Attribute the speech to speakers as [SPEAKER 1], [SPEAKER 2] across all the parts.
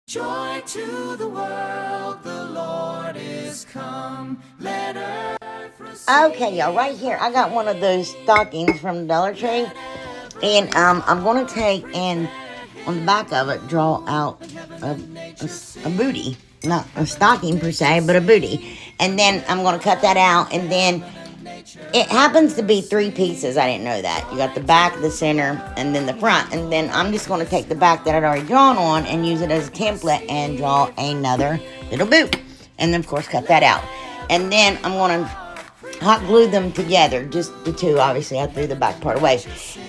[SPEAKER 1] Joy to the world, the Lord is come. Let earth receive.
[SPEAKER 2] Okay, y'all, right here, I got one of those stockings from the Dollar Tree. And I'm going to take and on the back of it, draw out a booty. Not a stocking per se, but a booty. And then I'm going to cut that out. And then it happens to be 3 pieces. I didn't know that. You got the back, the center, and then the front. And then I'm just going to take the back that I'd already drawn on and use it as a template and draw another little boot. And then, of course, cut that out. And then I'm going to hot glue them together, just the two. Obviously, I threw the back part away.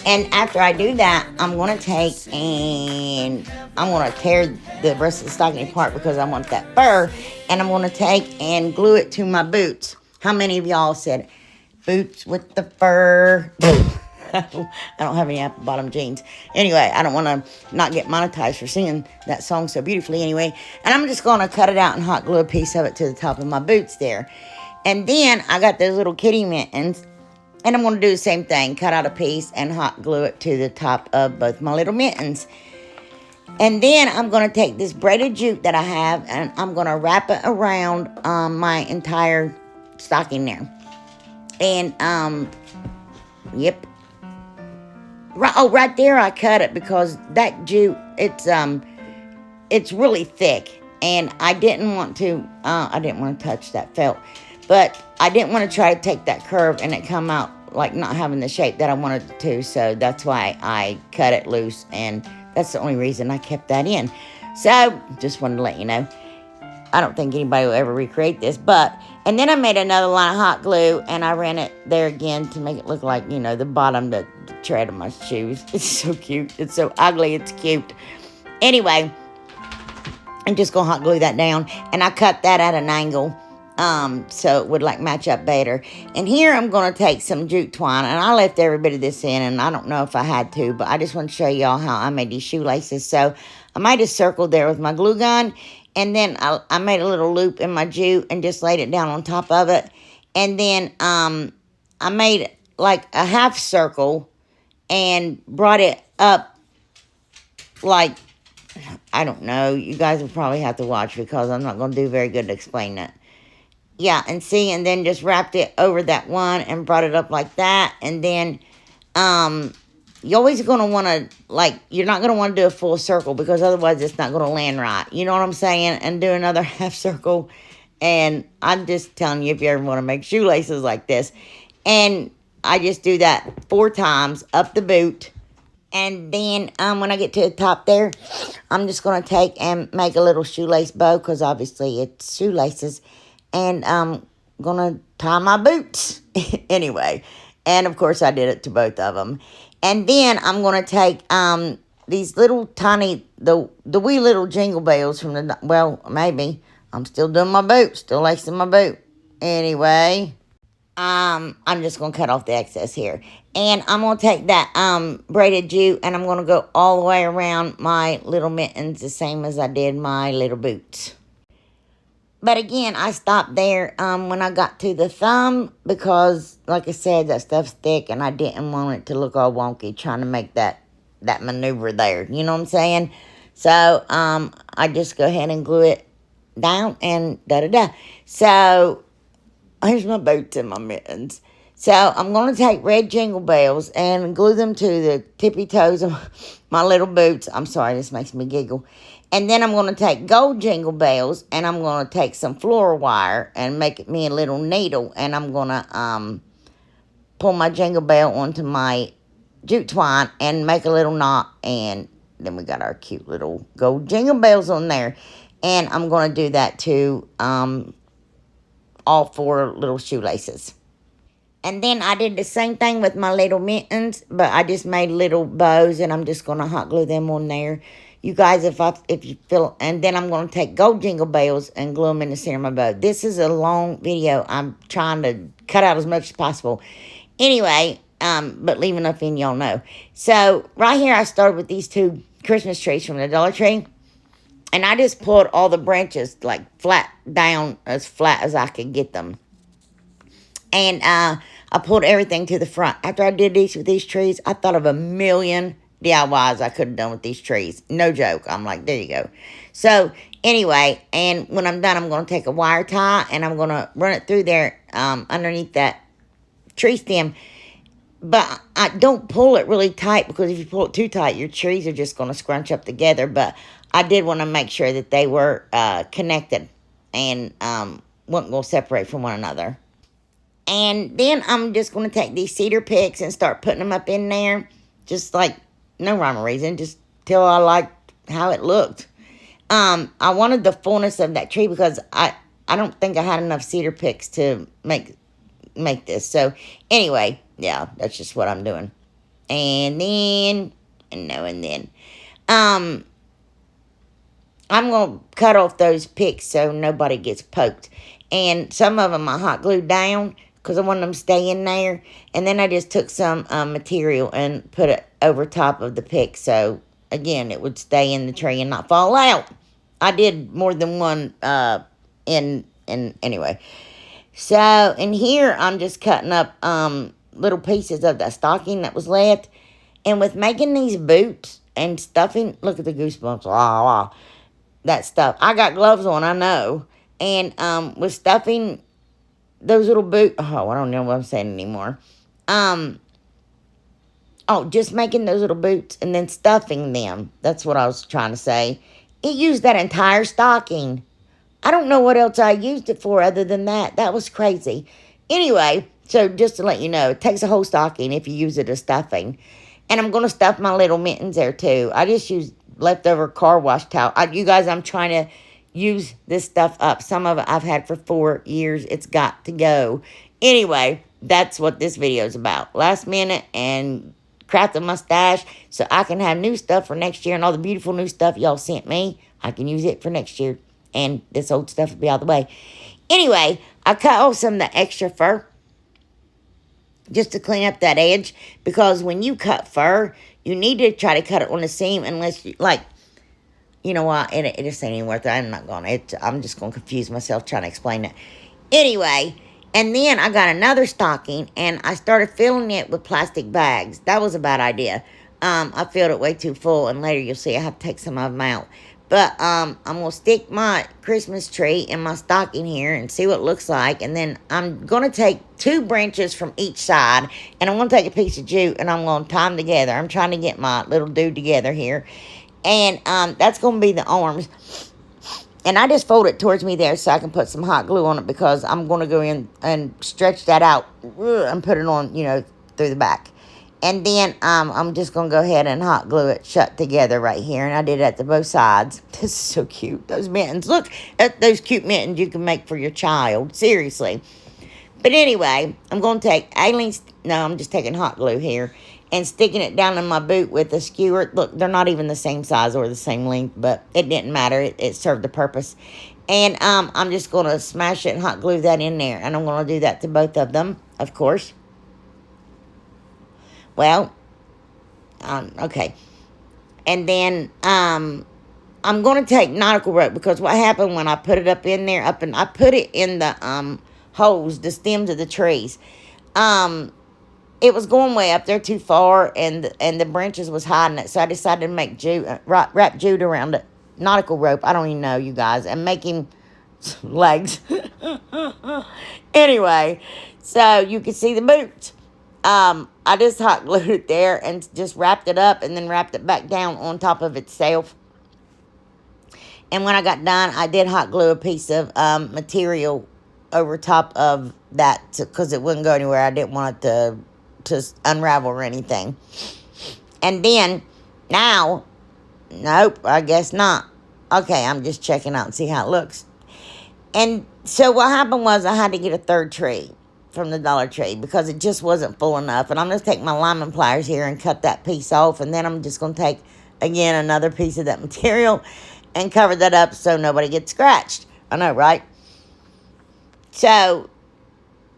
[SPEAKER 2] And after I do that, I'm going to take and I'm going to tear the rest of the stocking apart because I want that fur. And I'm going to take and glue it to my boots. How many of y'all said boots with the fur? I don't have any apple bottom jeans. Anyway, I don't want to not get monetized for singing that song so beautifully anyway. And I'm just going to cut it out and hot glue a piece of it to the top of my boots there. And then I got those little kitty mittens, and I'm going to do the same thing. Cut out a piece and hot glue it to the top of both my little mittens. And then I'm going to take this braided jute that I have, and I'm going to wrap it around my entire stocking there. And, yep. Right there I cut it because that jute, it's really thick. And I didn't want to touch that felt. But I didn't want to try to take that curve and it come out like not having the shape that I wanted it to. So that's why I cut it loose. And that's the only reason I kept that in. So just wanted to let you know. I don't think anybody will ever recreate this. And then I made another line of hot glue. And I ran it there again to make it look like, the bottom, the tread of my shoes. It's so cute. It's so ugly. It's cute. Anyway, I'm just going to hot glue that down. And I cut that at an angle. So it would match up better. And here I'm going to take some jute twine, and I left every bit of this in, and I don't know if I had to, but I just want to show y'all how I made these shoelaces. So I made a circle there with my glue gun, and then I made a little loop in my jute and just laid it down on top of it. And then, I made a half circle and brought it up I don't know. You guys will probably have to watch because I'm not going to do very good at explaining it. Yeah, and then just wrapped it over that one and brought it up like that. And then, you're always going to want to, you're not going to want to do a full circle because otherwise it's not going to land right. You know what I'm saying? And do another half circle. And I'm just telling you if you ever want to make shoelaces like this. And I just do that 4 times up the boot. And then when I get to the top there, I'm just going to take and make a little shoelace bow because obviously it's shoelaces. And I'm going to tie my boots anyway. And, of course, I did it to both of them. And then I'm going to take these little tiny, the wee little jingle bells from maybe. I'm still doing my boot, still lacing my boot. Anyway, I'm just going to cut off the excess here. And I'm going to take that braided jute and I'm going to go all the way around my little mittens the same as I did my little boots. But again, I stopped there when I got to the thumb because, like I said, that stuff's thick and I didn't want it to look all wonky trying to make that maneuver there. You know what I'm saying? So I just go ahead and glue it down and da-da-da. So here's my boots and my mittens. So I'm going to take red jingle bells and glue them to the tippy toes of my little boots. I'm sorry, this makes me giggle. And then I'm going to take gold jingle bells and I'm going to take some floral wire and make me a little needle. And I'm going to pull my jingle bell onto my jute twine and make a little knot. And then we got our cute little gold jingle bells on there. And I'm going to do that to all 4 little shoelaces. And then I did the same thing with my little mittens, but I just made little bows and I'm just going to hot glue them on there. You guys, if you feel, and then I'm going to take gold jingle bells and glue them in the center of my bow. This is a long video. I'm trying to cut out as much as possible. Anyway, but leave enough in, y'all know. So right here I started with these 2 Christmas trees from the Dollar Tree. And I just pulled all the branches flat down as flat as I could get them. And I pulled everything to the front. After I did these with these trees, I thought of a million DIYs I could have done with these trees. No joke. I'm like, there you go. So, anyway, and when I'm done, I'm going to take a wire tie, and I'm going to run it through there underneath that tree stem. But I don't pull it really tight, because if you pull it too tight, your trees are just going to scrunch up together. But I did want to make sure that they were connected and wasn't going to separate from one another. And then I'm just going to take these cedar picks and start putting them up in there. Just like, no rhyme or reason, just till I liked how it looked. I wanted the fullness of that tree, because I don't think I had enough cedar picks to make this. So, anyway, yeah, that's just what I'm doing. And then, I'm going to cut off those picks so nobody gets poked. And some of them I hot glued down, because I wanted them to stay in there. And then I just took some material and put it over top of the pick, so, again, it would stay in the tree and not fall out. I did more than one anyway. So, in here, I'm just cutting up little pieces of that stocking that was left. And with making these boots and stuffing, look at the goosebumps, that stuff. I got gloves on, I know. And with stuffing those little boots, I don't know what I'm saying anymore. Just making those little boots and then stuffing them. That's what I was trying to say. It used that entire stocking. I don't know what else I used it for other than that. That was crazy. Anyway, so just to let you know, it takes a whole stocking if you use it as stuffing. And I'm going to stuff my little mittens there too. I just used leftover car wash towel. You guys, I'm trying to use this stuff up. Some of it I've had for 4 years. It's got to go. Anyway, that's what this video is about. Last minute and crafting my stash so I can have new stuff for next year. And all the beautiful new stuff y'all sent me, I can use it for next year. And this old stuff will be out of the way. Anyway, I cut off some of the extra fur just to clean up that edge. Because when you cut fur, you need to try to cut it on the seam, unless you, like, you know what, it just ain't even worth it. I'm not going to, I'm just going to confuse myself trying to explain it. Anyway, and then I got another stocking, and I started filling it with plastic bags. That was a bad idea. I filled it way too full, and later you'll see I have to take some of them out. But I'm going to stick my Christmas tree in my stocking here and see what it looks like. And then I'm going to take 2 branches from each side. And I'm going to take a piece of jute and I'm going to tie them together. I'm trying to get my little dude together here. And that's going to be the arms. And I just fold it towards me there so I can put some hot glue on it, because I'm going to go in and stretch that out and put it on, through the back. And then I'm just going to go ahead and hot glue it shut together right here. And I did that to both sides. This is so cute. Those mittens. Look at those cute mittens you can make for your child. Seriously. But anyway, I'm going to take I'm just taking hot glue here and sticking it down in my boot with a skewer. Look, they're not even the same size or the same length, but it didn't matter. It served the purpose. And I'm just going to smash it and hot glue that in there. And I'm going to do that to both of them, of course. Well, okay. And then I'm going to take nautical rope, because what happened when I put it up in there, I put it in the holes, the stems of the trees. It was going way up there too far, and the branches was hiding it. So I decided to make wrap jute around it, nautical rope. I don't even know, you guys, and making legs. Anyway, so you can see the boots. I just hot glued it there and just wrapped it up and then wrapped it back down on top of itself. And when I got done, I did hot glue a piece of material over top of that, because it wouldn't go anywhere. I didn't want it to unravel or anything. And then, now, nope, I guess not. Okay, I'm just checking out and see how it looks. And so what happened was I had to get a third tree from the Dollar Tree, because it just wasn't full enough. And I'm going to take my lineman pliers here and cut that piece off. And then I'm just going to take, again, another piece of that material and cover that up so nobody gets scratched. I know, right? So,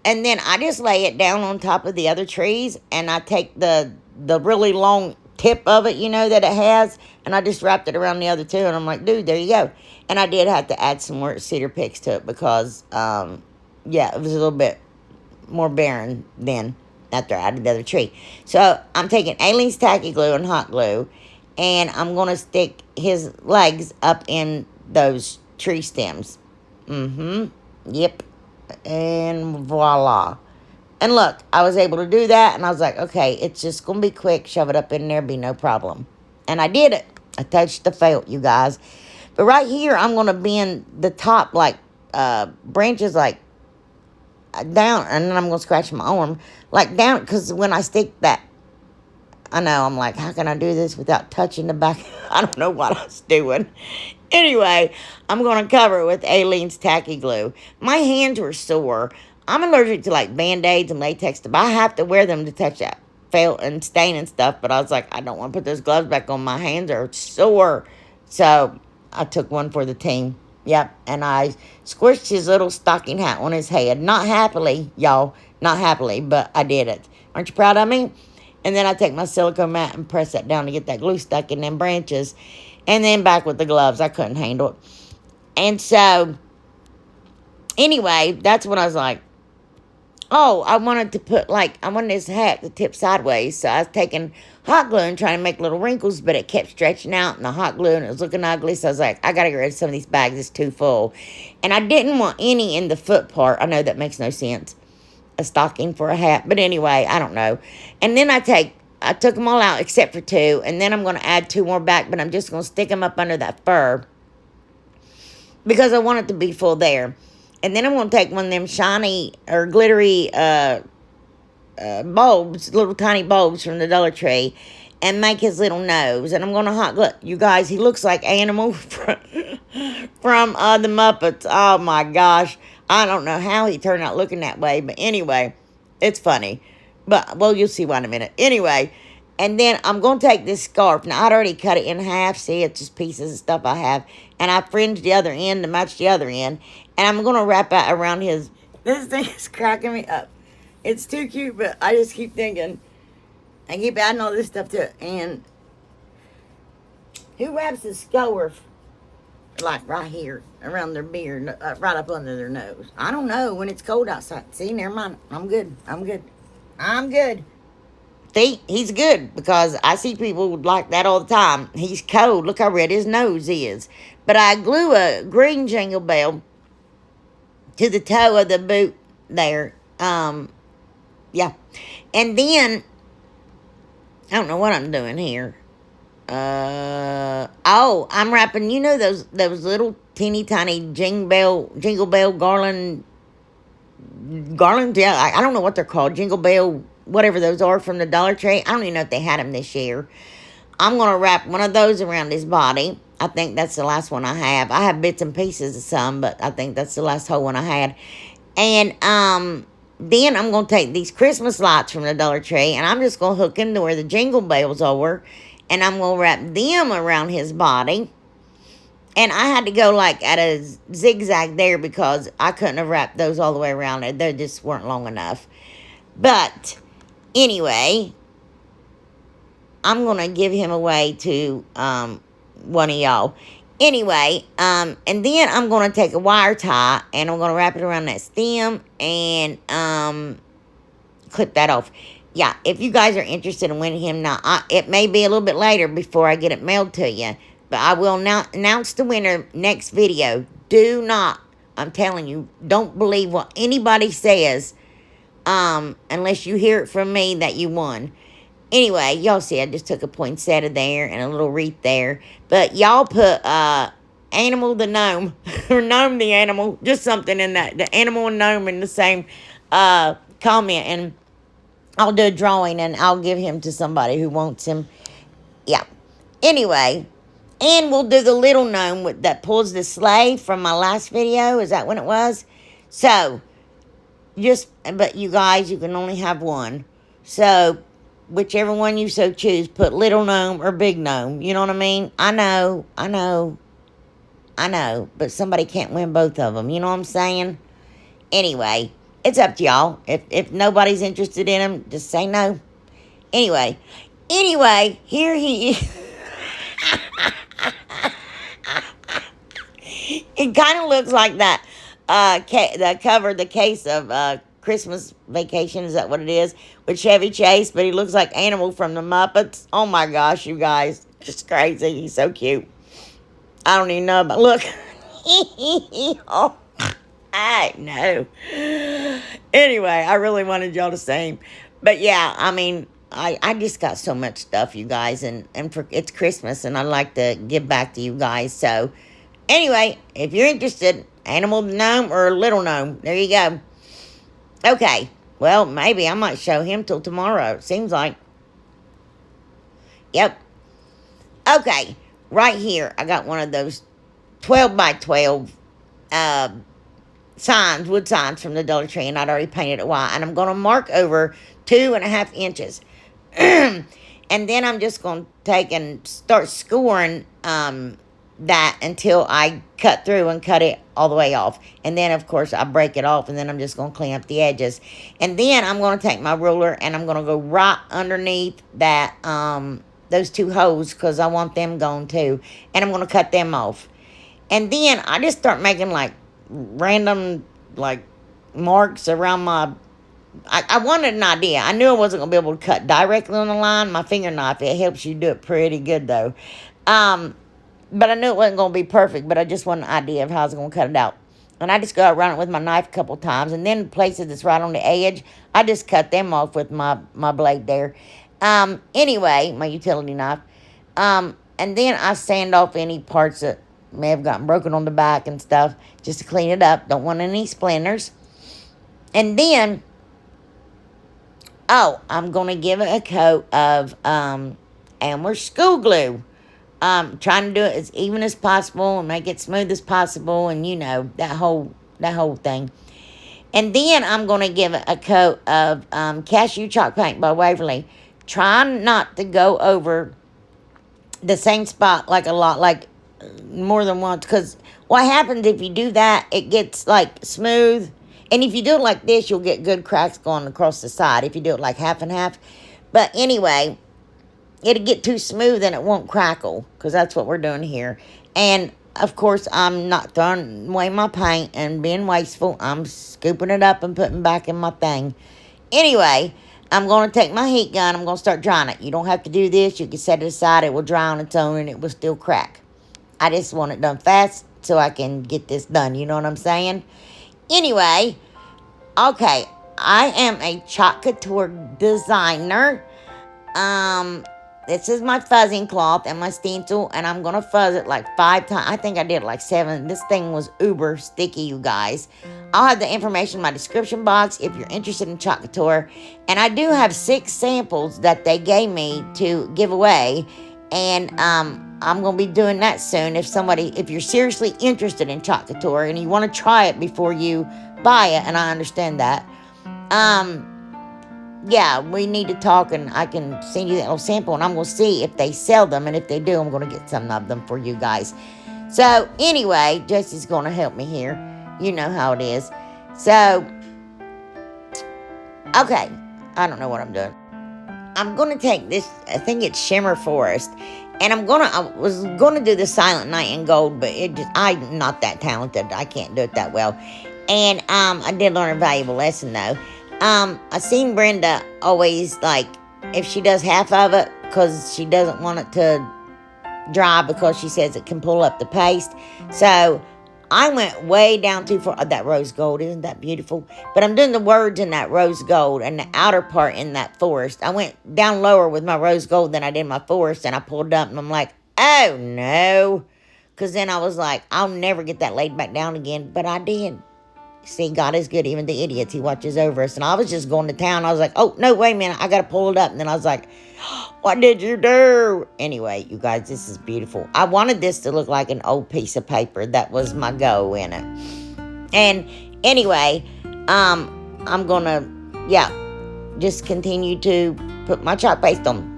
[SPEAKER 2] and then I just lay it down on top of the other trees, and I take the really long tip of it, that it has, and I just wrapped it around the other two, and I'm like, dude, there you go. And I did have to add some more cedar picks to it, because, yeah, it was a little bit more barren then. after I added the other tree. So I'm taking Aleen's tacky glue and hot glue, and I'm going to stick his legs up in those tree stems. Yep. And voila. And look, I was able to do that, and I was like, okay, it's just going to be quick. Shove it up in there, be no problem. And I did it. I touched the felt, you guys. But right here, I'm going to bend the top, like, branches, like, down, and then I'm going to scratch my arm, like, down, because when I stick that, I know, I'm like, how can I do this without touching the back? I don't know what I was doing. Anyway, I'm going to cover it with Aleen's tacky glue. My hands were sore. I'm allergic to, like, Band-Aids and latex stuff. I have to wear them to touch that felt and stain and stuff, but I was like, I don't want to put those gloves back on. My hands are sore. So I took one for the team. Yep, and I squished his little stocking hat on his head. Not happily, y'all. Not happily, but I did it. Aren't you proud of me? And then I take my silicone mat and press that down to get that glue stuck in them branches. And then back with the gloves. I couldn't handle it. And so, anyway, that's when I was like, oh, I wanted to put, like, I wanted this hat to tip sideways. So I was taking hot glue and trying to make little wrinkles, but it kept stretching out in the hot glue and it was looking ugly. So I was like, I got to get rid of some of these bags. It's too full. And I didn't want any in the foot part. I know that makes no sense. A stocking for a hat. But anyway, I don't know. And then I took them all out except for two. And then I'm going to add two more back, but I'm just going to stick them up under that fur because I want it to be full there. And then I'm going to take one of them shiny or glittery bulbs, little tiny bulbs from the Dollar Tree, and make his little nose. And I'm going to hot glue. You guys, he looks like Animal from the Muppets. Oh my gosh. I don't know how he turned out looking that way, but anyway, it's funny. But, well, you'll see why in a minute. Anyway, and then I'm going to take this scarf. Now, I'd already cut it in half. See, it's just pieces of stuff I have. And I fringed the other end to match the other end. And I'm going to wrap it around his... This thing is cracking me up. It's too cute, but I just keep thinking... I keep adding all this stuff to it. And... Who wraps a scarf, like, right here, around their beard, right up under their nose? I don't know when it's cold outside. See, never mind. I'm good. I'm good. I'm good. See, he's good because I see people like that all the time. He's cold. Look how red his nose is. But I glue a green jingle bell to the toe of the boot there. Yeah. And then, I don't know what I'm doing here. Oh, I'm wrapping, you know those little teeny tiny jingle bell garland, yeah, I don't know what they're called, jingle bell, whatever those are from the Dollar Tree. I don't even know if they had them this year. I'm going to wrap one of those around his body. I think that's the last one I have. I have bits and pieces of some, but I think that's the last whole one I had. And then I'm going to take these Christmas lights from the Dollar Tree, and I'm just going to hook them to where the jingle bells are, and I'm going to wrap them around his body. And I had to go, like, at a zigzag there because I couldn't have wrapped those all the way around it. They just weren't long enough. But, anyway, I'm going to give him away to one of y'all. Anyway, and then I'm going to take a wire tie, and I'm going to wrap it around that stem and clip that off. Yeah, if you guys are interested in winning him now, it may be a little bit later before I get it mailed to you. But I will announce the winner next video. Do not, I'm telling you, don't believe what anybody says unless you hear it from me that you won. Anyway, y'all see I just took a poinsettia there and a little wreath there. But y'all put Animal the Gnome, or Gnome the Animal, just something in that. The Animal and Gnome in the same comment. And I'll do a drawing and I'll give him to somebody who wants him. Yeah. Anyway... And we'll do the little gnome that pulls the sleigh from my last video. Is that when it was? So, but you guys, you can only have one. So, whichever one you so choose, put little gnome or big gnome. You know what I mean? I know. But somebody can't win both of them. You know what I'm saying? Anyway, it's up to y'all. If nobody's interested in them, just say no. Anyway, here he is. It kind of looks like that the case of Christmas Vacation, is that what it is? With Chevy Chase, but he looks like Animal from the Muppets. Oh my gosh, you guys. Just crazy. He's so cute. I don't even know, but look. Oh, I know. Anyway, I really wanted y'all to see him. But yeah, I mean, I just got so much stuff, you guys, and it's Christmas, and I like to give back to you guys. So anyway, if you're interested, Animal Gnome or Little Gnome, there you go. Okay, well, maybe I might show him till tomorrow. It seems like. Yep. Okay, right here, I got one of those 12 by 12 signs, wood signs from the Dollar Tree, and I'd already painted it white. And I'm going to mark over 2.5 inches. And then I'm just going to take and start scoring that until I cut through and cut it all the way off. And then, of course, I break it off, and then I'm just going to clean up the edges. And then I'm going to take my ruler, and I'm going to go right underneath that those 2 holes, because I want them gone too. And I'm going to cut them off. And then I just start making, like, random, like, marks around my... I wanted an idea. I knew I wasn't going to be able to cut directly on the line. My finger knife, it helps you do it pretty good, though. But I knew it wasn't going to be perfect, but I just wanted an idea of how I was going to cut it out. And I just go around it with my knife a couple times. And then places that's right on the edge, I just cut them off with my blade there. Anyway, my utility knife. And then I sand off any parts that may have gotten broken on the back and stuff, just to clean it up. Don't want any splinters. And then, I'm going to give it a coat of Elmer's school glue. Trying to do it as even as possible and make it smooth as possible, and you know, that whole thing. And then I'm going to give it a coat of cashew chalk paint by Waverly. Trying not to go over the same spot like more than once, because what happens if you do that, it gets like smooth. And if you do it like this, you'll get good cracks going across the side if you do it like half and half. But anyway, it'll get too smooth and it won't crackle, because that's what we're doing here. And of course, I'm not throwing away my paint and being wasteful. I'm scooping it up and putting it back in my thing. Anyway, I'm going to take my heat gun. I'm going to start drying it. You don't have to do this. You can set it aside. It will dry on its own and it will still crack. I just want it done fast so I can get this done. You know what I'm saying? Anyway, okay. I am a Chalk Couture designer. This is my fuzzing cloth and my stencil, and I'm going to fuzz it like 5 times. I think I did like 7. This thing was uber sticky, you guys. I'll have the information in my description box if you're interested in Chalk Couture. And I do have 6 samples that they gave me to give away. And I'm going to be doing that soon. If you're seriously interested in Chalk Couture and you want to try it before you buy it, and I understand that, yeah, we need to talk, and I can send you that little sample, and I'm going to see if they sell them, and if they do, I'm going to get some of them for you guys. So, anyway, Jesse's going to help me here. You know how it is. So, okay, I don't know what I'm doing. I'm going to take this, I think it's Shimmer Forest, and I was going to do the Silent Night in Gold, but I'm not that talented. I can't do it that well. And I did learn a valuable lesson, though. I seen Brenda always, like, if she does half of it, because she doesn't want it to dry, because she says it can pull up the paste. So I went way down too far. That rose gold, isn't that beautiful? But I'm doing the words in that rose gold and the outer part in that forest. I went down lower with my rose gold than I did my forest, and I pulled up, and I'm like, oh no. Because then I was like, I'll never get that laid back down again. But I did. See, God is good, even the idiots. He watches over us. And I was just going to town. I was like, oh, no, wait a minute. I got to pull it up. And then I was like, what did you do? Anyway, you guys, this is beautiful. I wanted this to look like an old piece of paper. That was my go in it. And anyway, I'm going to, just continue to put my chalk paste on.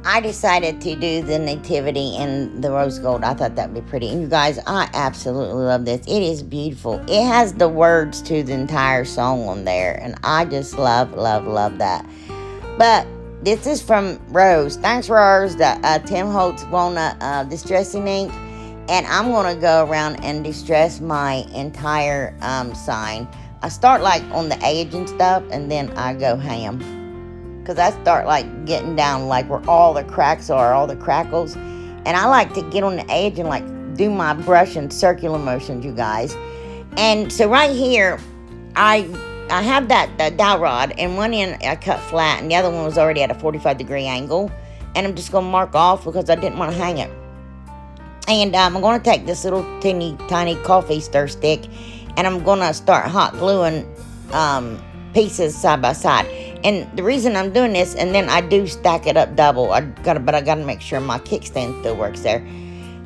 [SPEAKER 2] I decided to do the nativity in the rose gold. I thought that would be pretty. And you guys, I absolutely love this. It is beautiful. It has the words to the entire song on there. And I just love, love, love that. But this is from Rose. Thanks, Rose. The Tim Holtz Walnut Distressing Ink. And I'm going to go around and distress my entire sign. I start like on the edge and stuff, and then I go ham. Because I start like getting down like where all the cracks are, all the crackles. And I like to get on the edge and like do my brush in circular motions, you guys. And so right here, I have that dowel rod, and one end I cut flat, and the other one was already at a 45-degree angle. And I'm just going to mark off because I didn't want to hang it. And I'm going to take this little teeny tiny coffee stir stick, and I'm going to start hot gluing pieces side by side. And the reason I'm doing this, and then I do stack it up double. But I gotta make sure my kickstand still works there,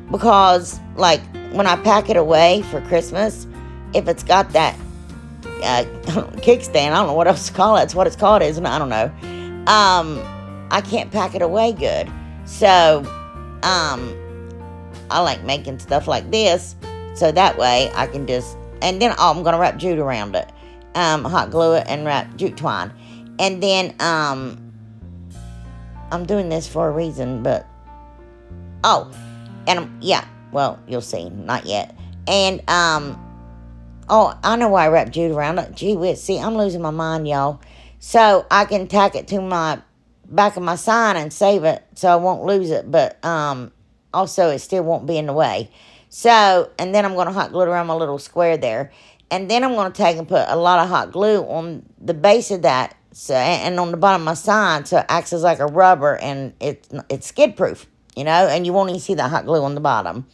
[SPEAKER 2] because like when I pack it away for Christmas, if it's got that kickstand, I don't know what else to call it. It's what it's called, isn't it? I don't know. I can't pack it away good. So I like making stuff like this, so that way I can just, and then I'm gonna wrap jute around it, hot glue it and wrap jute twine. And then, I'm doing this for a reason, but, yeah, well, you'll see, not yet. And, I know why I wrap jute around it. Gee whiz, see, I'm losing my mind, y'all. So, I can tack it to my back of my sign and save it, so I won't lose it, but, also it still won't be in the way. So, and then I'm going to hot glue it around my little square there. And then I'm going to take and put a lot of hot glue on the base of that, so, and on the bottom of my sign, so it acts as like a rubber, and it's skid proof, you know, and you won't even see the hot glue on the bottom.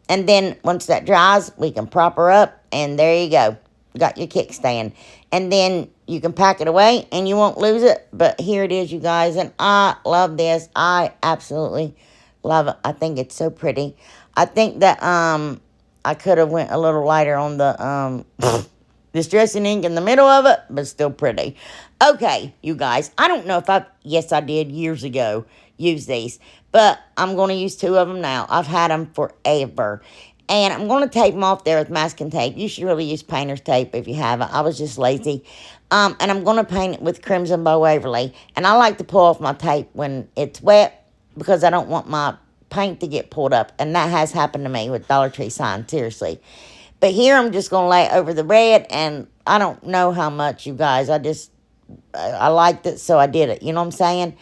[SPEAKER 2] And then once that dries, we can prop her up, and there you go. Got your kickstand. And then you can pack it away, and you won't lose it. But here it is, you guys, and I love this. I absolutely love it. I think it's so pretty. I think that I could have went a little lighter on the distressing ink in the middle of it, but still pretty. Okay, you guys, I don't know if yes, I did years ago use these, but I'm going to use 2 of them now. I've had them forever. And I'm going to tape them off there with masking tape. You should really use painter's tape if you haven't. I was just lazy. And I'm going to paint it with Crimson by Waverly. And I like to pull off my tape when it's wet, because I don't want my paint to get pulled up. And that has happened to me with Dollar Tree sign, seriously. But here I'm just going to lay it over the red, and I don't know how much, you guys. I liked it, so I did it. You know what I'm saying?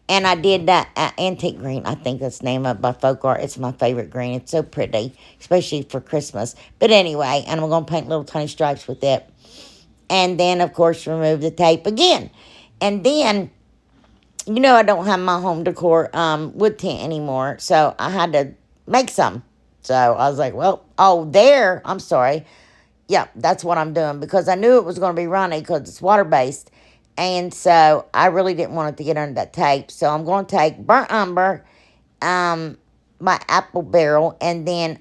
[SPEAKER 2] And I did that antique green. I think that's the name of it, by Folk Art. It's my favorite green. It's so pretty, especially for Christmas. But anyway, and I'm going to paint little tiny stripes with it. And then, of course, remove the tape again. And then, you know, I don't have my home decor wood tint anymore, so I had to make some. So I was like, well, I'm sorry. Yeah, that's what I'm doing, because I knew it was going to be runny because it's water-based. And so I really didn't want it to get under that tape. So I'm going to take burnt umber, my apple barrel, and then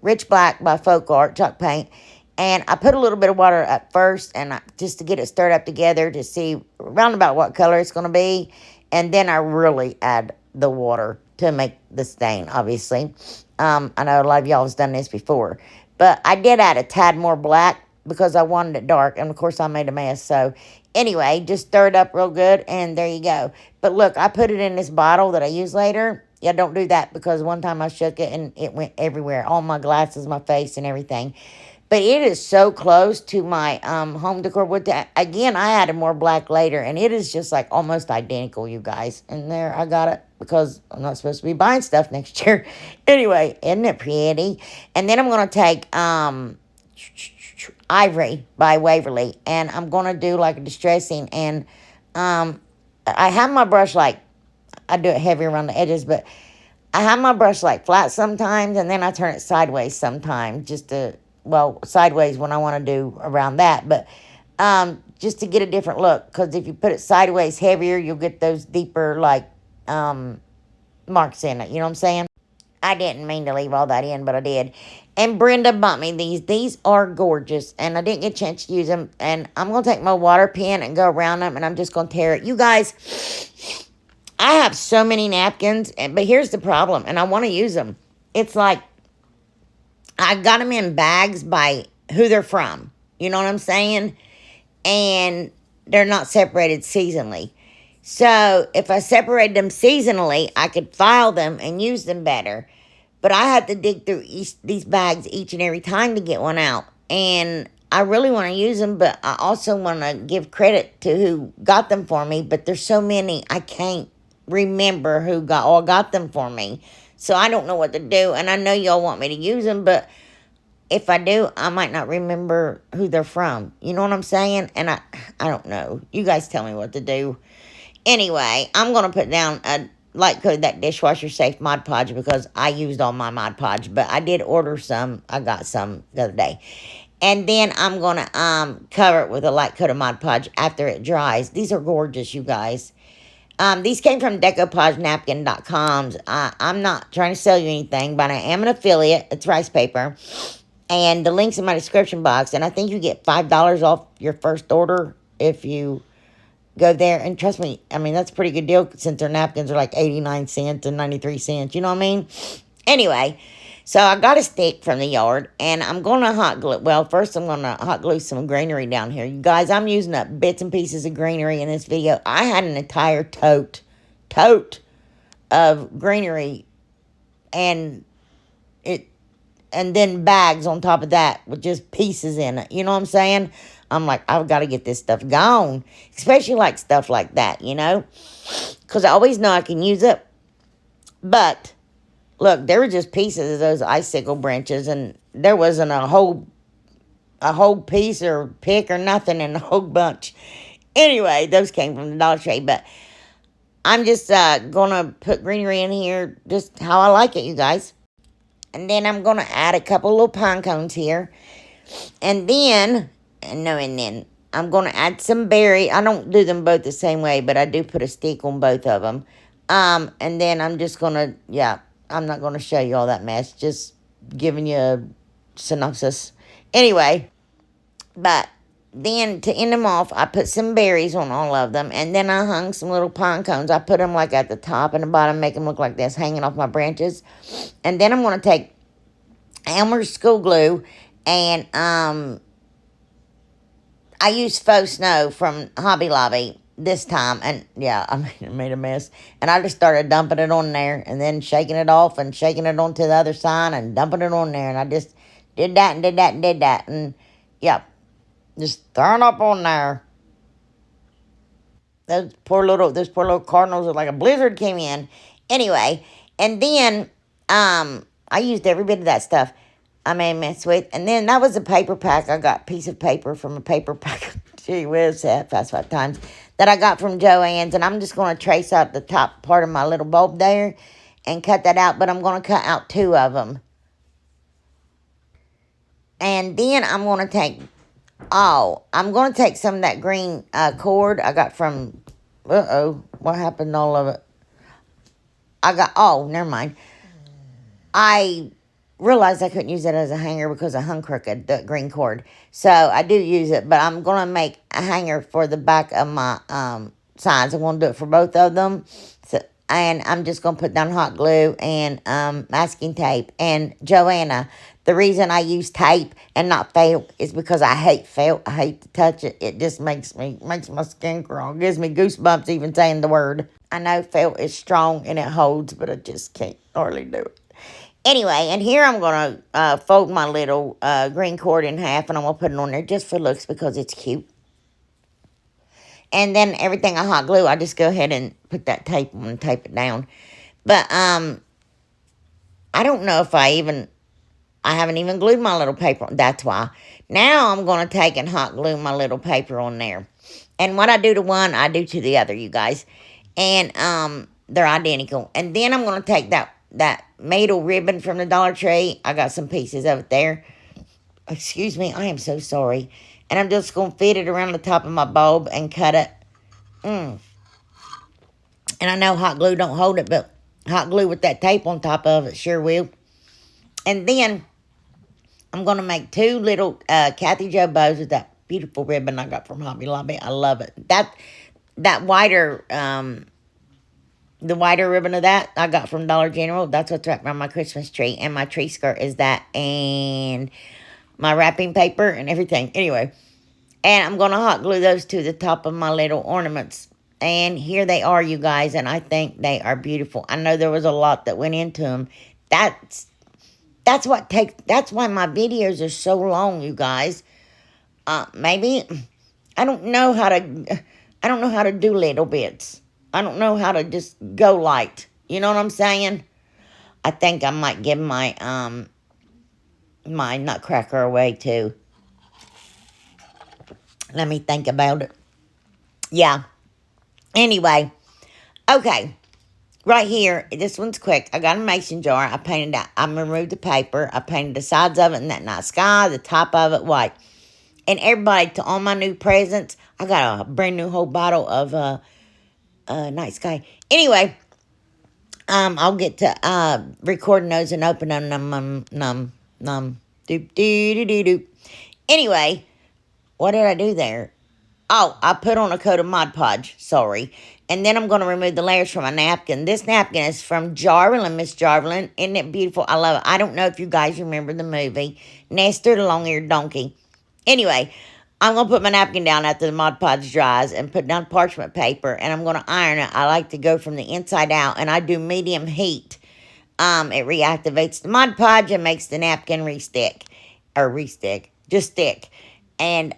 [SPEAKER 2] Rich Black by Folk Art, chalk paint. And I put a little bit of water at first, and just to get it stirred up together to see around about what color it's going to be. And then I really add the water to make the stain, obviously. I know a lot of y'all has done this before. But I did add a tad more black because I wanted it dark. And, of course, I made a mess. So, anyway, just stir it up real good, and there you go. But, look, I put it in this bottle that I use later. Yeah, don't do that, because one time I shook it, and it went everywhere. All my glasses, my face, and everything. But it is so close to my home decor wood. Again, I added more black later, and it is just like almost identical, you guys. And there, I got it, because I'm not supposed to be buying stuff next year. Anyway, isn't it pretty? And then I'm going to take Ivory by Waverly, and I'm going to do like a distressing. And I have my brush like, I do it heavy around the edges, but I have my brush like flat sometimes, and then I turn it sideways sometimes, just to, well, sideways when I want to do around that, but just to get a different look, because if you put it sideways heavier, you'll get those deeper, like, marks in it, you know what I'm saying? I didn't mean to leave all that in, but I did. And Brenda bought me these. These are gorgeous, and I didn't get a chance to use them, and I'm going to take my water pen and go around them, and I'm just going to tear it. You guys, I have so many napkins, but here's the problem, and I want to use them. It's like, I got them in bags by who they're from. You know what I'm saying? And they're not separated seasonally. So, if I separated them seasonally, I could file them and use them better. But I had to dig through these bags each and every time to get one out. And I really want to use them, but I also want to give credit to who got them for me. But there's so many, I can't remember who got them for me. So I don't know what to do. And I know y'all want me to use them, but if I do, I might not remember who they're from. You know what I'm saying? And I don't know. You guys tell me what to do. Anyway, I'm going to put down a light code that dishwasher safe Mod Podge because I used all my Mod Podge. But I did order some. I got some the other day. And then I'm going to cover it with a light coat of Mod Podge after it dries. These are gorgeous, you guys. These came from Decoupage Napkins.com. I'm not trying to sell you anything, but I am an affiliate. It's rice paper. And the link's in my description box. And I think you get $5 off your first order if you go there. And trust me, I mean, that's a pretty good deal since their napkins are like 89 cents and 93 cents. You know what I mean? Anyway, so I got a stick from the yard. And I'm going to hot glue. Well, first I'm going to hot glue some greenery down here. You guys, I'm using up bits and pieces of greenery in this video. I had an entire tote of greenery. And then bags on top of that with just pieces in it. You know what I'm saying? I'm like, I've got to get this stuff gone. Especially like stuff like that, you know? Because I always know I can use it. But, look, there were just pieces of those icicle branches. And there wasn't a whole piece or pick or nothing in the whole bunch. Anyway, those came from the Dollar Tree. But I'm just going to put greenery in here just how I like it, you guys. And then I'm going to add a couple little pine cones here. And then I'm going to add some berry. I don't do them both the same way, but I do put a stick on both of them. And then I'm just going to, I'm not going to show you all that mess. Just giving you a synopsis. Anyway, but then to end them off, I put some berries on all of them. And then I hung some little pine cones. I put them like at the top and the bottom, make them look like this, hanging off my branches. And then I'm going to take Elmer's school glue and I used faux snow from Hobby Lobby this time. And yeah, I made a mess. And I just started dumping it on there and then shaking it off and shaking it onto the other side and dumping it on there. And I just did that and did that and did that. And yeah, just throwing up on there. Those poor little cardinals look like a blizzard came in. Anyway, and then I used every bit of that stuff I made a mess with. And then that was a paper pack. I got a piece of paper from a paper pack. Gee whiz, fast 5 times. That I got from Joann's. And I'm just going to trace out the top part of my little bulb there. And cut that out. But I'm going to cut out 2 of them. And then I'm going to take... I'm going to take some of that green cord I got from... what happened to all of it? Never mind. I realized I couldn't use it as a hanger because I hung crooked, the green cord. So I do use it, but I'm going to make a hanger for the back of my sides. I'm going to do it for both of them. And I'm just going to put down hot glue and masking tape. And Joanna, the reason I use tape and not felt is because I hate felt. I hate to touch it. It just makes my skin crawl. Gives me goosebumps even saying the word. I know felt is strong and it holds, but I just can't hardly do it. Anyway, and here I'm going to fold my little green cord in half and I'm going to put it on there just for looks because it's cute. And then everything I hot glue, I just go ahead and put that tape on and tape it down. But I don't know if I haven't even glued my little paper on. That's why. Now I'm going to take and hot glue my little paper on there. And what I do to one, I do to the other, you guys. And they're identical. And then I'm going to take that maple ribbon from the Dollar Tree. I got some pieces of it there. Excuse me, I am so sorry. And I'm just going to fit it around the top of my bulb and cut it. And I know hot glue don't hold it, but hot glue with that tape on top of it sure will. And then I'm going to make 2 little Kathyjodiys bows with that beautiful ribbon I got from Hobby Lobby. I love it. That wider, the wider ribbon of that I got from Dollar General. That's what's wrapped around my Christmas tree. And my tree skirt is that. And my wrapping paper and everything. Anyway, and I'm going to hot glue those to the top of my little ornaments. And here they are, you guys. And I think they are beautiful. I know there was a lot that went into them. That's why my videos are so long, you guys. Maybe, I don't know how to do little bits. I don't know how to just go light. You know what I'm saying? I think I might give my nutcracker away too. Let me think about it. Yeah. Anyway, okay. Right here, this one's quick. I got a mason jar. I removed the paper. I painted the sides of it in that night sky, the top of it white. And everybody, to all my new presents, I got a brand new whole bottle of night sky. Anyway, I'll get to recording those and opening them. Doop, doo, doo, doo, doo. Anyway, what did I do there? Oh, I put on a coat of Mod Podge. Sorry. And then I'm going to remove the layers from my napkin. This napkin is from Jarvelin, Miss Jarvelin. Isn't it beautiful? I love it. I don't know if you guys remember the movie, Nestor the Long-Eared Donkey. Anyway, I'm going to put my napkin down after the Mod Podge dries and put down parchment paper, and I'm going to iron it. I like to go from the inside out, and I do medium heat. It reactivates the Mod Podge and makes the napkin just stick. And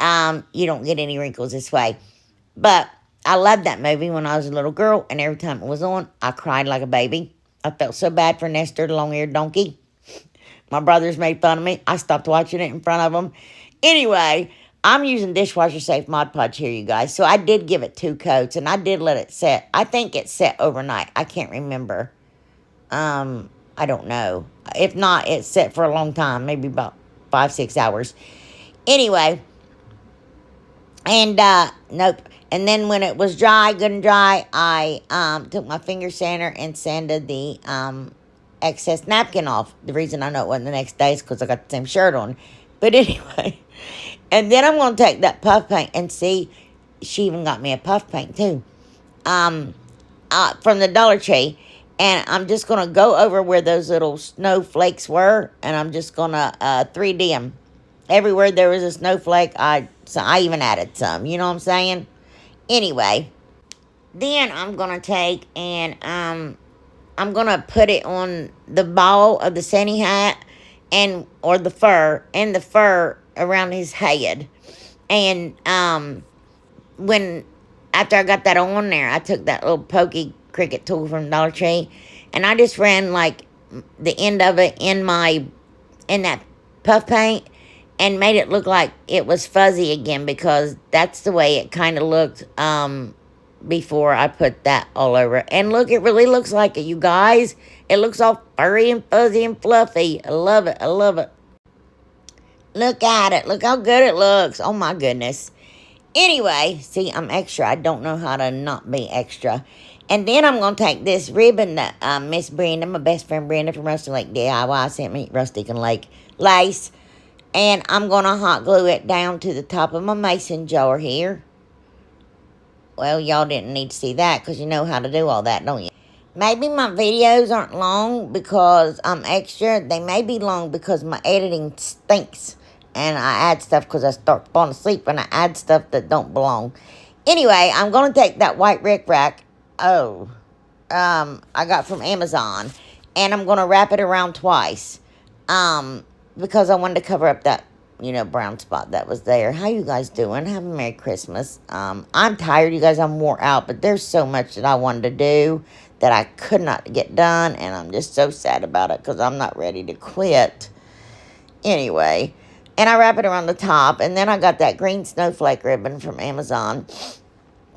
[SPEAKER 2] you don't get any wrinkles this way. But I loved that movie when I was a little girl, and every time it was on, I cried like a baby. I felt so bad for Nestor, the long-eared donkey. My brothers made fun of me. I stopped watching it in front of them. Anyway, I'm using dishwasher-safe Mod Podge here, you guys. So I did give it 2 coats, and I did let it set. I think it set overnight. I can't remember. I don't know. If not, it set for a long time, maybe about 5-6 hours. Anyway, and nope. And then when it was dry, good and dry, I took my finger sander and sanded the excess napkin off. The reason I know it wasn't the next day is because I got the same shirt on. But anyway, and then I'm going to take that puff paint and see. She even got me a puff paint too, from the Dollar Tree. And I'm just going to go over where those little snowflakes were, and I'm just going to 3D them. Everywhere there was a snowflake, I even added some. You know what I'm saying? Anyway, then I'm going to take and I'm going to put it on the ball of the Santa hat or the fur around his head. And after I got that on there, I took that little pokey Cricut tool from Dollar Tree, and I just ran like the end of it in that puff paint and made it look like it was fuzzy again, because that's the way it kind of looked before I put that all over. And look, it really looks like it, you guys. It looks all furry and fuzzy and fluffy. I love it. I love it. Look at it. Look how good it looks. Oh my goodness. Anyway, see, I'm extra. I don't know how to not be extra. And then I'm going to take this ribbon that Miss Brenda, my best friend Brenda from Rustic Lake DIY, sent me, Rustic and Lake lace. And I'm going to hot glue it down to the top of my mason jar here. Well, y'all didn't need to see that because you know how to do all that, don't you? Maybe my videos aren't long because I'm extra. They may be long because my editing stinks. And I add stuff because I start falling asleep and I add stuff that don't belong. Anyway, I'm going to take that white rickrack. I got from Amazon. And I'm going to wrap it around twice. Because I wanted to cover up that, brown spot that was there. How you guys doing? Have a Merry Christmas. I'm tired, you guys. I'm wore out. But there's so much that I wanted to do that I could not get done. And I'm just so sad about it because I'm not ready to quit. Anyway. And I wrap it around the top. And then I got that green snowflake ribbon from Amazon.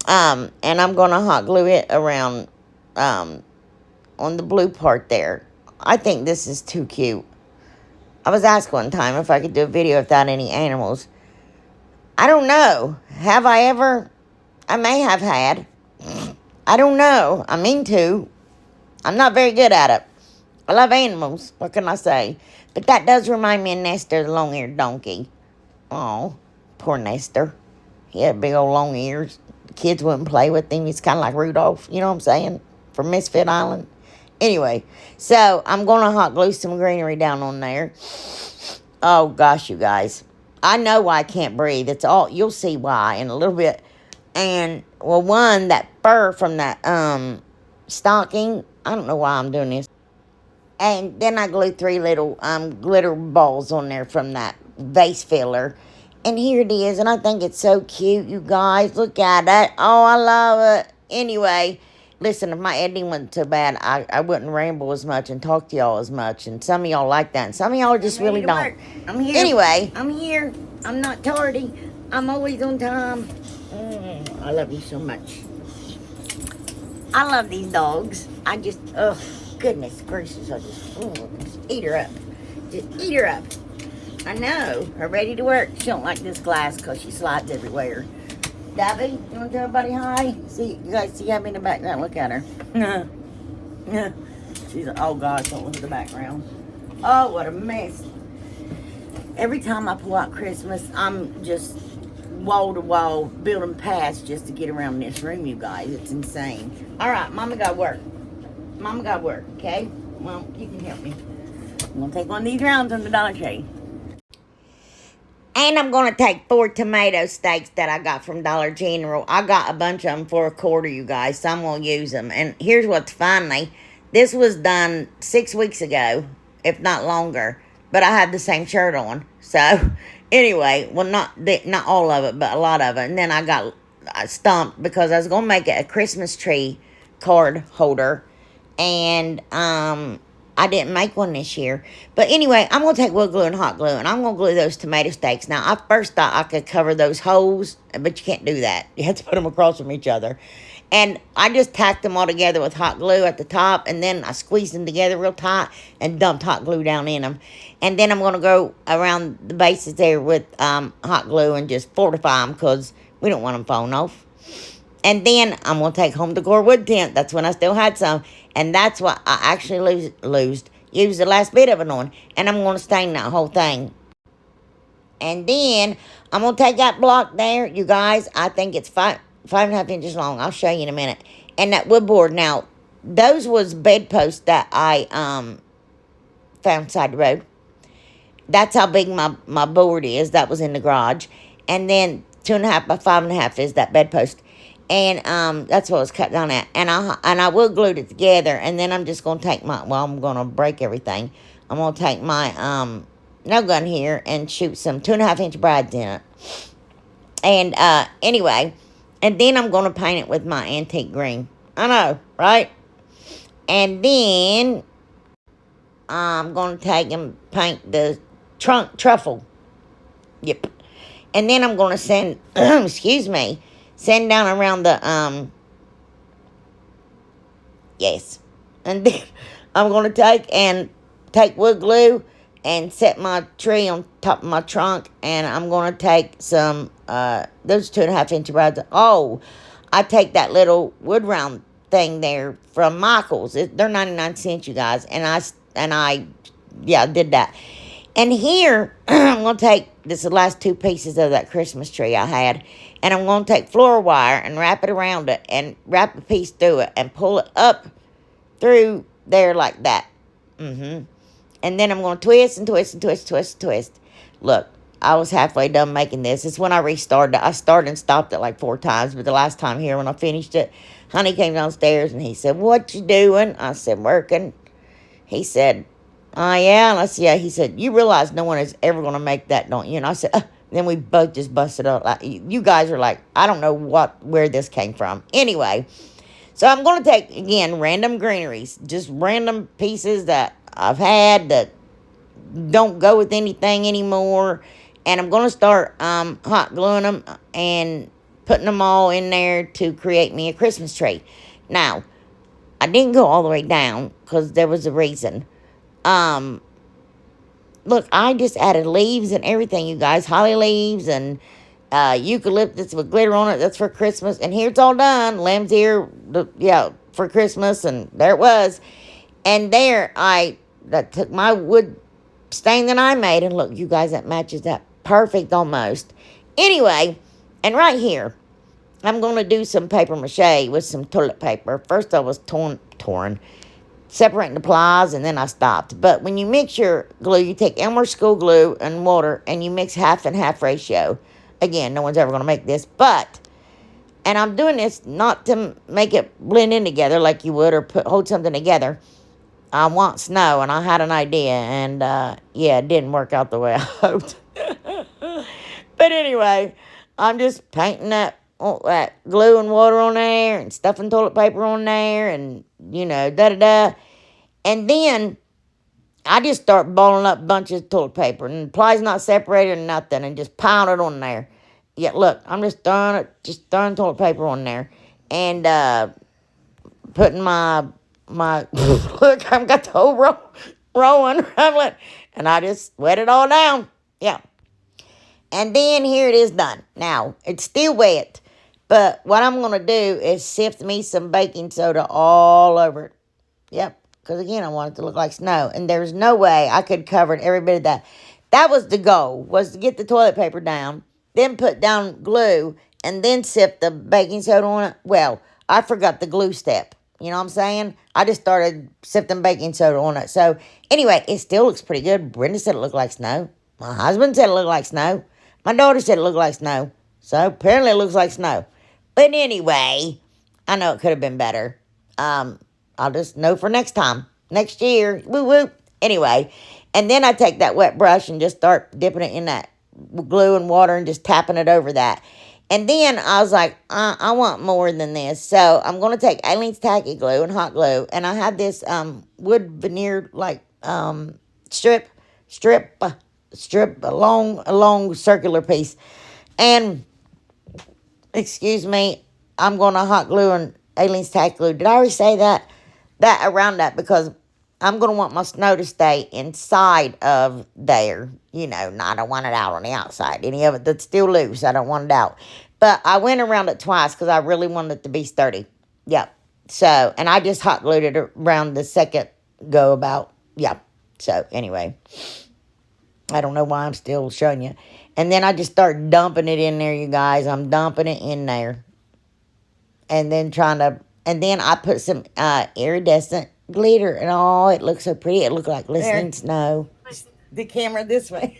[SPEAKER 2] And I'm going to hot glue it around on the blue part there. I think this is too cute. I was asked one time if I could do a video without any animals. I don't know. Have I ever? I may have had. I don't know. I mean to. I'm not very good at it. I love animals. What can I say? But that does remind me of Nestor, the long-eared donkey. Oh, poor Nestor. He had big old long ears. The kids wouldn't play with him. He's kind of like Rudolph, you know what I'm saying? From Misfit Island. Anyway, so I'm going to hot glue some greenery down on there. Oh, gosh, you guys. I know why I can't breathe. It's all, you'll see why in a little bit. And, well, one, that fur from that stocking. I don't know why I'm doing this. And then I glued 3 little glitter balls on there from that vase filler. And here it is, and I think it's so cute, you guys. Look at it. Oh, I love it. Anyway, listen, if my editing wasn't so bad, I wouldn't ramble as much and talk to y'all as much. And some of y'all like that, and some of y'all just really don't. Work. I'm here. Anyway, I'm here. I'm not tardy. I'm always on time. I love you so much. I love these dogs. I just, oh, goodness gracious. I just eat her up. Just eat her up. I know. Her ready to work. She don't like this glass because she slides everywhere. Davy, you want to tell everybody hi? See, you guys see Abby in the background? Look at her. She's, oh gosh, don't look at the background. Oh, what a mess. Every time I pull out Christmas, I'm just wall to wall building paths just to get around this room, you guys. It's insane. All right, Mama got work. Mama got work, okay? Well, you can help me. I'm going to take one of these rounds on the Dollar Tree. And I'm going to take 4 tomato steaks that I got from Dollar General. I got a bunch of them for $1.25, you guys, so I'm going to use them. And here's what's funny. This was done 6 weeks ago, if not longer. But I had the same shirt on. So, anyway, well, not all of it, but a lot of it. And then I got stumped because I was going to make it a Christmas tree card holder. And, I didn't make one this year. But anyway, I'm going to take wood glue and hot glue, and I'm going to glue those tomato steaks. Now, I first thought I could cover those holes, but you can't do that. You have to put them across from each other. And I just tacked them all together with hot glue at the top, and then I squeezed them together real tight and dumped hot glue down in them. And then I'm going to go around the bases there with hot glue and just fortify them because we don't want them falling off. And then I'm going to take home decor wood tint. That's when I still had some. And that's what I actually used the last bit of it on. And I'm going to stain that whole thing. And then I'm going to take that block there. You guys, I think it's 5.5 inches long. I'll show you in a minute. And that wood board. Now, those was bedposts that I found beside the road. That's how big my board is. That was in the garage. And then 2.5 by 5.5 is that bedpost. And that's what it was cut down at. And I will glue it together. And then I'm just going to take I'm going to break everything. I'm going to take my nail gun here and shoot some 2.5 inch brads in it. And anyway, and then I'm going to paint it with my antique green. I know, right? And then I'm going to take and paint the trunk truffle. Yep. And then I'm going to send, send down around the, yes. And then I'm going to take wood glue and set my tree on top of my trunk. And I'm going to take some, those 2.5 inch rods. Oh, I take that little wood round thing there from Michael's. They're 99 cents, you guys. And I did that. And here, I'm going to take, this is the last 2 pieces of that Christmas tree I had, and I'm going to take floor wire and wrap it around it, and wrap a piece through it, and pull it up through there like that. And then I'm going to twist and twist and twist, twist, twist. Look, I was halfway done making this. It's when I restarted it. I started and stopped it like 4 times, but the last time here when I finished it, honey came downstairs, and he said, "What you doing?" I said, "Working." He said, "Oh, yeah." And I said, "Yeah." He said, "You realize no one is ever going to make that, don't you?" And I said, Then we both just busted up. Like, you guys are like, I don't know where this came from. Anyway, so I'm going to take, again, random greeneries. Just random pieces that I've had that don't go with anything anymore. And I'm going to start hot gluing them and putting them all in there to create me a Christmas tree. Now, I didn't go all the way down because there was a reason. Look, I just added leaves and everything, you guys. Holly leaves and eucalyptus with glitter on it. That's for Christmas. And here it's all done. Lamb's ear, for Christmas. And there it was. And there, I took my wood stain that I made. And look, you guys, that matches that perfect almost. Anyway, and right here, I'm going to do some paper mache with some toilet paper. First I was torn, separating the plies, and then I stopped. But when you mix your glue, you take Elmer's school glue and water, and you mix half and half ratio. Again, no one's ever going to make this, and I'm doing this not to make it blend in together like you would, or hold something together. I want snow, and I had an idea, and it didn't work out the way I hoped. But anyway, I'm just painting that glue and water on there and stuffing toilet paper on there and, da-da-da. And then I just start balling up bunches of toilet paper and the ply's not separated or nothing and just piling it on there. Yeah, look, I'm just throwing toilet paper on there and putting my look, I've got the whole row unraveling and I just wet it all down. Yeah. And then here it is done. Now, it's still wet, but what I'm going to do is sift me some baking soda all over it. Yep. Because, again, I want it to look like snow. And there's no way I could cover every bit of that. That was the goal, was to get the toilet paper down, then put down glue, and then sift the baking soda on it. Well, I forgot the glue step. You know what I'm saying? I just started sifting baking soda on it. So, anyway, it still looks pretty good. Brenda said it looked like snow. My husband said it looked like snow. My daughter said it looked like snow. So, apparently it looks like snow. But anyway, I know it could have been better. I'll just know for next time. Next year. Woo woo. Anyway. And then I take that wet brush and just start dipping it in that glue and water and just tapping it over that. And then I was like, I want more than this. So I'm going to take Aleene's Tacky Glue and hot glue. And I have this wood veneer strip, a long circular piece. And, excuse me, I'm going to hot glue and Aleene's Tacky Glue. Did I already say that? That around that because I'm going to want my snow to stay inside of there. I don't want it out on the outside. Any of it that's still loose, I don't want it out. But I went around it twice because I really wanted it to be sturdy. Yep. So, and I just hot glued it around the second go about. Yep. So, anyway. I don't know why I'm still showing you. And then I just start dumping it in there, you guys. I'm dumping it in there. And then I put some iridescent glitter and it looks so pretty. It looked like glistening snow. The camera this way.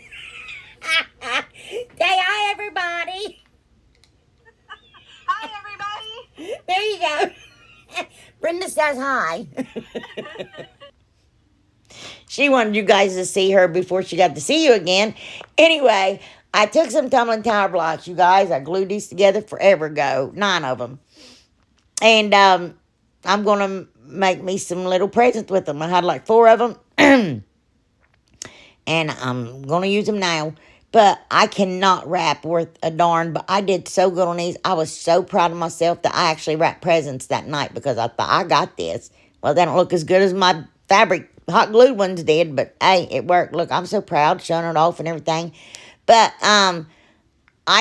[SPEAKER 2] Say hi, everybody.
[SPEAKER 3] Hi, everybody.
[SPEAKER 2] There you go. Brenda says hi. She wanted you guys to see her before she got to see you again. Anyway, I took some tumbling tower blocks, you guys. I glued these together forever ago. 9 of them. And I'm going to make me some little presents with them. I had like 4 of them. And I'm going to use them now. But I cannot wrap worth a darn. But I did so good on these. I was so proud of myself that I actually wrapped presents that night. Because I thought, I got this. Well, they don't look as good as my fabric hot glued ones did. But hey, it worked. Look, I'm so proud. Showing it off and everything. But I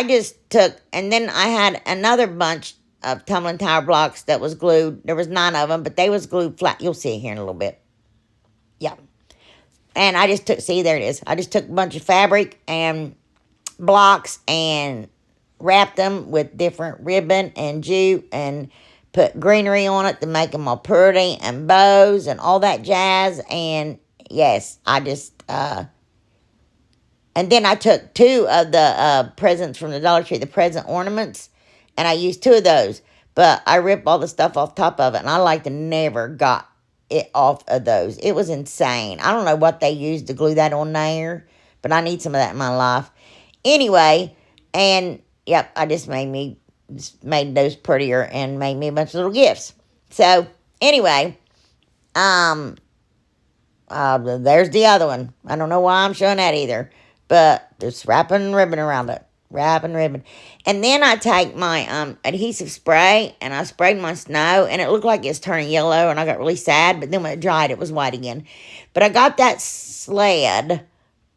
[SPEAKER 2] just took. And then I had another bunch of tumbling tower blocks that was glued. There was 9 of them, but they was glued flat. You'll see it here in a little bit. Yeah. And I just took, see, there it is. I just took a bunch of fabric and blocks and wrapped them with different ribbon and jute and put greenery on it to make them all pretty and bows and all that jazz. And yes, I just, and then I took 2 of the presents from the Dollar Tree, the present ornaments. And I used 2 of those. But I ripped all the stuff off top of it. And I like to never got it off of those. It was insane. I don't know what they used to glue that on there. But I need some of that in my life. Anyway. And, yep, I just made those prettier. And made me a bunch of little gifts. So, anyway. There's the other one. I don't know why I'm showing that either. But just wrapping ribbon around it. Wrapping ribbon. And then I take my adhesive spray and I sprayed my snow and it looked like it's turning yellow and I got really sad, but then when it dried it was white again. But I got that sled,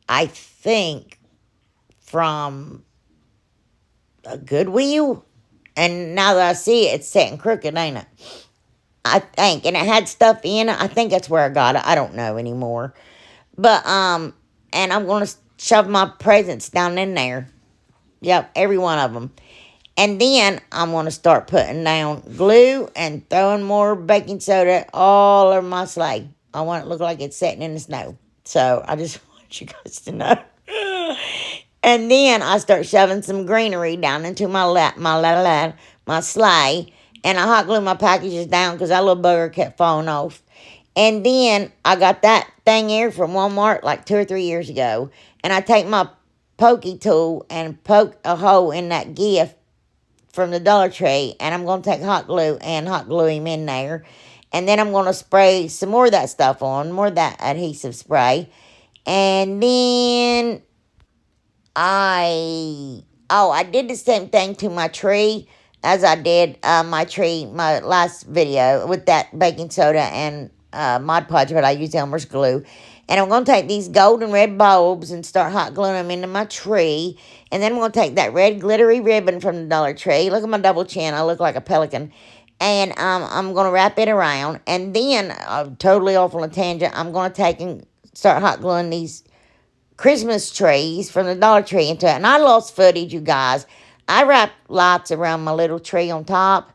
[SPEAKER 2] I think, from a Goodwill. And now that I see it, it's set and crooked, ain't it? I think. And it had stuff in it. I think that's where I got it. I don't know anymore. But, and I'm going to shove my presents down in there. Yep, every one of them. And then I'm going to start putting down glue and throwing more baking soda all over my sleigh. I want it to look like it's sitting in the snow. So I just want you guys to know. And then I start shoving some greenery down into my sleigh. And I hot glue my packages down because that little bugger kept falling off. And then I got that thing here from Walmart like 2 or 3 years ago. And I take my pokey tool and poke a hole in that gift from the Dollar Tree, and I'm going to take hot glue and hot glue him in there. And then I'm going to spray some more of that stuff on, more of that adhesive spray. And then I did the same thing to my tree as I did my last video with that baking soda and Mod Podge, but I used Elmer's glue. And I'm going to take these golden red bulbs and start hot gluing them into my tree. And then I'm going to take that red glittery ribbon from the Dollar Tree. Look at my double chin. I look like a pelican. And I'm going to wrap it around. And then, totally off on a tangent, I'm going to take and start hot gluing these Christmas trees from the Dollar Tree into it. And I lost footage, you guys. I wrapped lights around my little tree on top.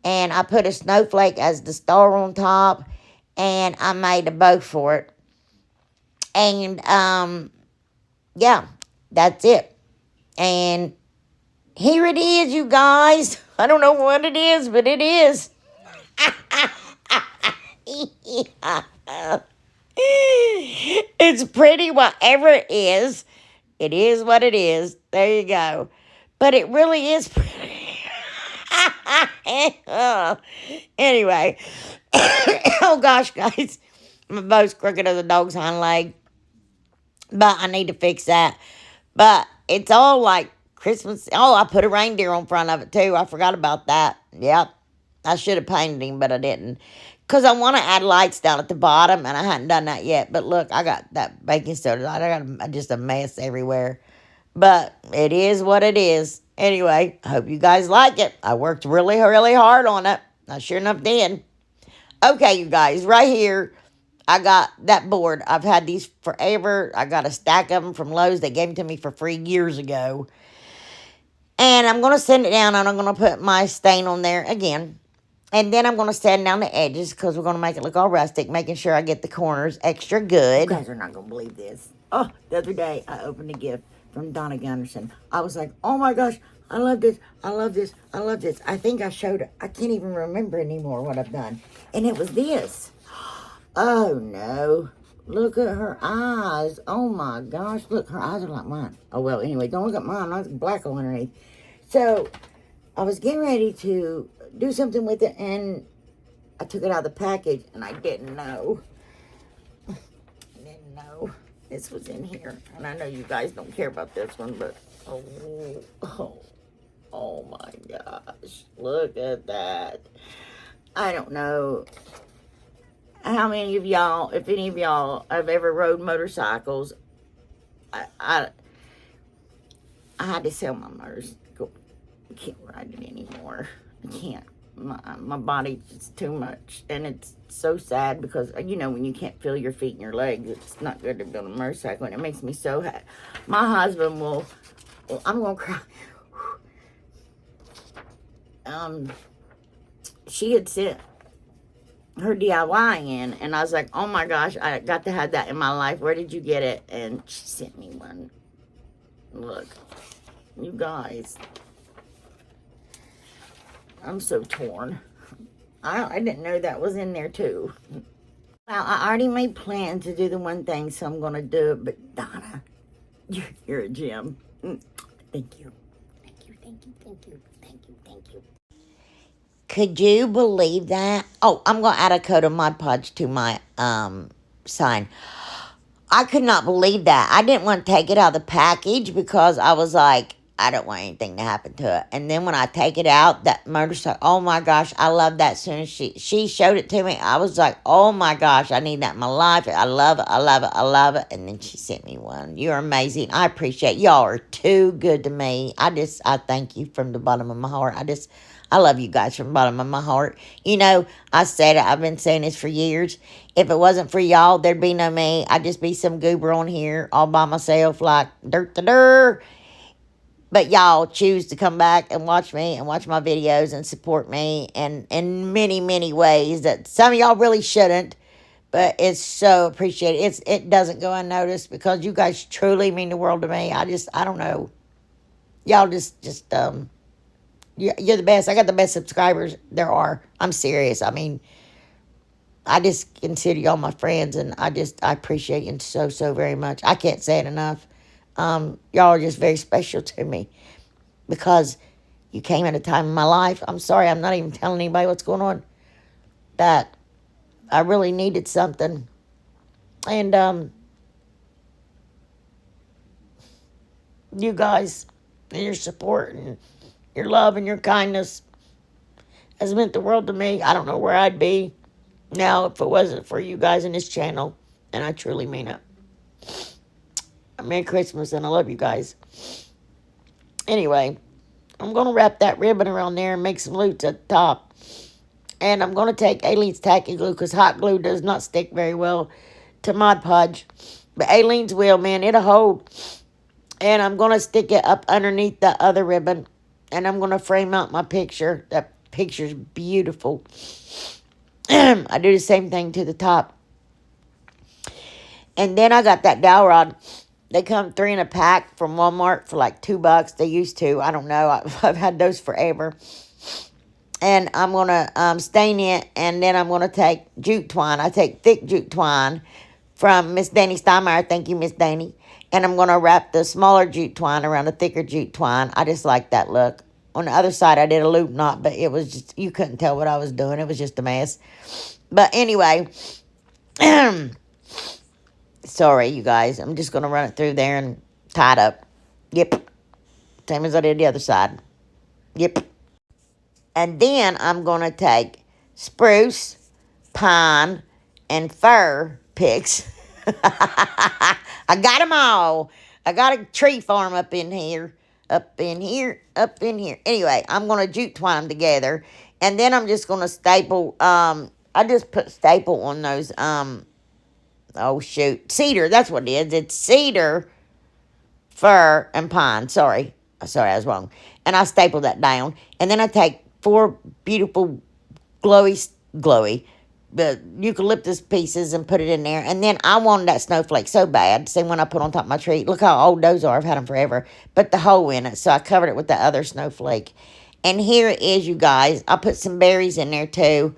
[SPEAKER 2] And I put a snowflake as the star on top. And I made a bow for it. And, yeah, that's it. And here it is, you guys. I don't know what it is, but it is. It's pretty, whatever it is. It is what it is. There you go. But it really is pretty. Anyway. Oh, gosh, guys. My bow's crooked as a dog's hind leg. But I need to fix that. But it's all like Christmas. Oh, I put a reindeer on front of it, too. I forgot about that. Yep. I should have painted him, but I didn't. Because I want to add lights down at the bottom, and I hadn't done that yet. But look, I got that baking soda. I got just a mess everywhere. But it is what it is. Anyway, I hope you guys like it. I worked really, really hard on it. I sure enough did. Okay, you guys, right here, I got that board. I've had these forever. I got a stack of them from Lowe's. They gave them to me for free years ago. And I'm going to sand it down, and I'm going to put my stain on there again. And then I'm going to sand down the edges because we're going to make it look all rustic, making sure I get the corners extra good. You guys are not going to believe this. Oh, the other day, I opened a gift from Donna Gunderson. I was like, oh, my gosh, I love this. I love this. I love this. I think I showed it. I can't even remember anymore what I've done. And it was this. Oh, no. Look at her eyes. Oh, my gosh. Look, her eyes are like mine. Oh, well, anyway, don't look at mine. Mine's black underneath. So, I was getting ready to do something with it, and I took it out of the package, and I didn't know. This was in here. And I know you guys don't care about this one, but oh my gosh. Look at that. I don't know how many of y'all, if any of y'all have ever rode motorcycles. I had to sell my motorcycle. I can't ride it anymore. I can't. My body's just too much. And it's so sad because, you know, when you can't feel your feet and your legs, it's not good to build a motorcycle. And it makes me so happy. My husband will, I'm going to cry. She had sent her DIY in, and I was like, oh my gosh, I got to have that in my life. Where did you get it? And she sent me one. Look, you guys. I'm so torn. I didn't know that was in there too. Well, I already made plans to do the one thing, so I'm going to do it. But Donna, you're a gem. Thank you. Thank you. Could you believe that? Oh, I'm going to add a coat of Mod Podge to my sign. I could not believe that. I didn't want to take it out of the package because I was like, I don't want anything to happen to it. And then when I take it out, that motorcycle, oh my gosh, I love that. As soon as she showed it to me, I was like, oh my gosh, I need that in my life. I love it. And then she sent me one. You're amazing. I appreciate y'all are too good to me. I thank you from the bottom of my heart. I love you guys from the bottom of my heart. You know, I said it. I've been saying this for years. If it wasn't for y'all, there'd be no me. I'd just be some goober on here all by myself like dirt. But y'all choose to come back and watch me and watch my videos and support me and in many, many ways that some of y'all really shouldn't. But it's so appreciated. It doesn't go unnoticed because you guys truly mean the world to me. I don't know. Y'all you're the best. I got the best subscribers there are. I'm serious. I mean, I just consider y'all my friends, and I appreciate you so, so very much. I can't say it enough. Y'all are just very special to me because you came at a time in my life. I'm sorry, I'm not even telling anybody what's going on. That I really needed something. And you guys and your support and your love and your kindness has meant the world to me. I don't know where I'd be now if it wasn't for you guys in this channel. And I truly mean it. Merry Christmas, and I love you guys. Anyway, I'm going to wrap that ribbon around there and make some loops at the top. And I'm going to take Aileen's tacky glue because hot glue does not stick very well to Mod Podge. But Aileen's will, man, it'll hold. And I'm going to stick it up underneath the other ribbon. And I'm going to frame out my picture. That picture's beautiful. I do the same thing to the top. And then I got that dowel rod. They come 3 in a pack from Walmart for like $2. They used to. I don't know. I've had those forever. And I'm going to stain it. And then I'm going to take jute twine. I take thick jute twine from Miss Danny Steinmeier. Thank you, Miss Danny. And I'm going to wrap the smaller jute twine around the thicker jute twine. I just like that look. On the other side, I did a loop knot, but it was just, you couldn't tell what I was doing. It was just a mess. But anyway, sorry, you guys. I'm just going to run it through there and tie it up. Yep. Same as I did the other side. Yep. And then I'm going to take spruce, pine, and fir picks. I got them all. I got a tree farm up in here. Up in here. Up in here. Anyway, I'm going to jute twine them together. And then I'm just going to staple. I just put staple on those. Oh, shoot. Cedar. That's what it is. It's cedar, fir, and pine. Sorry, I was wrong. And I stapled that down. And then I take 4 beautiful glowy, the eucalyptus pieces and put it in there. And then I wanted that snowflake so bad. Same one I put on top of my tree. Look how old those are. I've had them forever. Put the hole in it. So I covered it with the other snowflake. And here it is, you guys. I put some berries in there too.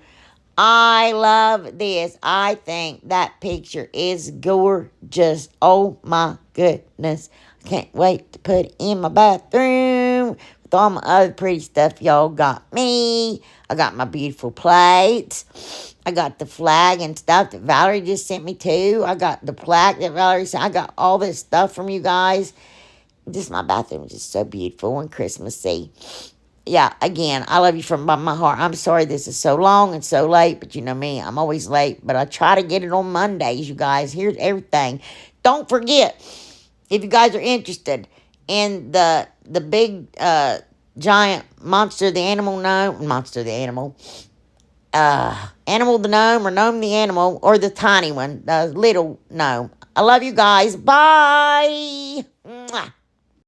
[SPEAKER 2] I love this. I think that picture is gorgeous. Oh my goodness. I can't wait to put it in my bathroom with all my other pretty stuff y'all got me. I got my beautiful plates. I got the flag and stuff that Valerie just sent me too. I got the plaque that Valerie sent. I got all this stuff from you guys. Just my bathroom is just so beautiful and Christmassy. Yeah, again, I love you from my heart. I'm sorry this is so long and so late, but you know me, I'm always late. But I try to get it on Mondays, you guys. Here's everything. Don't forget, if you guys are interested in the big, giant monster, the animal gnome, animal the gnome, or gnome the animal, or the tiny one, the little gnome. I love you guys. Bye. Mwah.